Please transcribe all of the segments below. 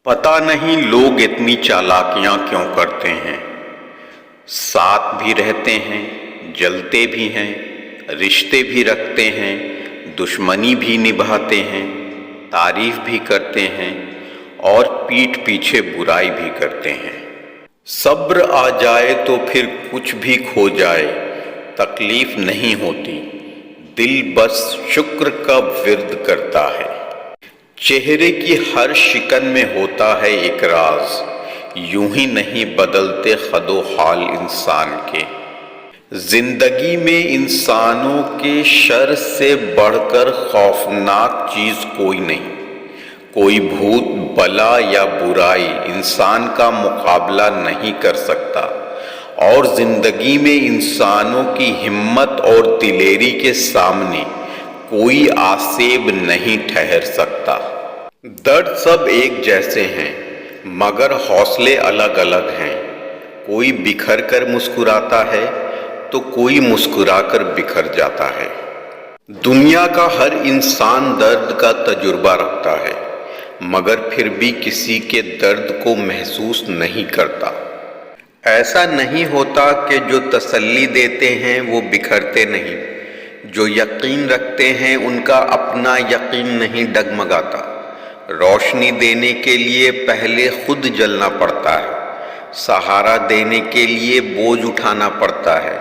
پتہ نہیں لوگ اتنی چالاکیاں کیوں کرتے ہیں، ساتھ بھی رہتے ہیں، جلتے بھی ہیں، رشتے بھی رکھتے ہیں، دشمنی بھی نبھاتے ہیں، تعریف بھی کرتے ہیں اور پیٹھ پیچھے برائی بھی کرتے ہیں۔ صبر آ جائے تو پھر کچھ بھی کھو جائے، تکلیف نہیں ہوتی، دل بس شکر کا ورد کرتا ہے۔ چہرے کی ہر شکن میں ہوتا ہے ایک راز، یوں ہی نہیں بدلتے خد و حال انسان کے۔ زندگی میں انسانوں کے شر سے بڑھ کر خوفناک چیز کوئی نہیں، کوئی بھوت بلا یا برائی انسان کا مقابلہ نہیں کر سکتا، اور زندگی میں انسانوں کی ہمت اور دلیری کے سامنے کوئی آسیب نہیں ٹھہر سکتا۔ درد سب ایک جیسے ہیں مگر حوصلے الگ الگ ہیں، کوئی بکھر کر مسکراتا ہے تو کوئی مسکرا کر بکھر جاتا ہے۔ دنیا کا ہر انسان درد کا تجربہ رکھتا ہے مگر پھر بھی کسی کے درد کو محسوس نہیں کرتا۔ ایسا نہیں ہوتا کہ جو تسلی دیتے ہیں وہ بکھرتے نہیں، جو یقین رکھتے ہیں ان کا اپنا یقین نہیں ڈگمگاتا۔ روشنی دینے کے لیے پہلے خود جلنا پڑتا ہے، سہارا دینے کے لیے بوجھ اٹھانا پڑتا ہے۔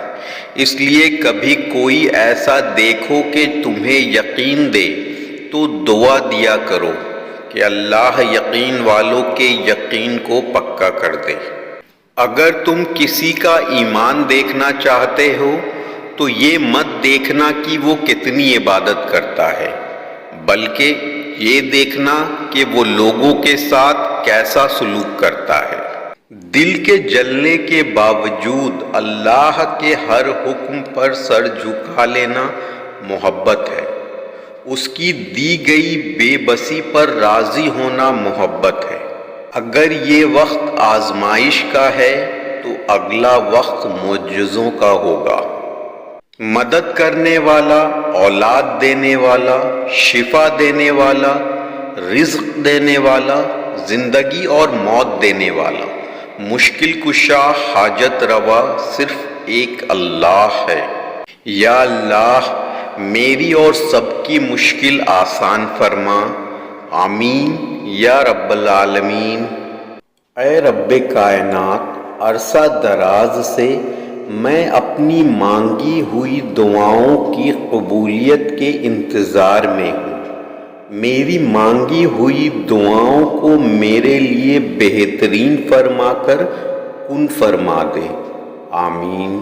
اس لیے کبھی کوئی ایسا دیکھو کہ تمہیں یقین دے تو دعا دیا کرو کہ اللہ یقین والوں کے یقین کو پکا کر دے۔ اگر تم کسی کا ایمان دیکھنا چاہتے ہو تو یہ مت دیکھنا کہ وہ کتنی عبادت کرتا ہے، بلکہ یہ دیکھنا کہ وہ لوگوں کے ساتھ کیسا سلوک کرتا ہے۔ دل کے جلنے کے باوجود اللہ کے ہر حکم پر سر جھکا لینا محبت ہے، اس کی دی گئی بے بسی پر راضی ہونا محبت ہے۔ اگر یہ وقت آزمائش کا ہے تو اگلا وقت معجزوں کا ہوگا۔ مدد کرنے والا، اولاد دینے والا، شفا دینے والا، رزق دینے والا، زندگی اور موت دینے والا، مشکل کشا، حاجت روا صرف ایک اللہ ہے۔ یا اللہ میری اور سب کی مشکل آسان فرما، آمین یا رب العالمین۔ اے رب کائنات، عرصہ دراز سے میں اپنی مانگی ہوئی دعاؤں کی قبولیت کے انتظار میں ہوں، میری مانگی ہوئی دعاؤں کو میرے لیے بہترین فرما کر کن فرما دے، آمین۔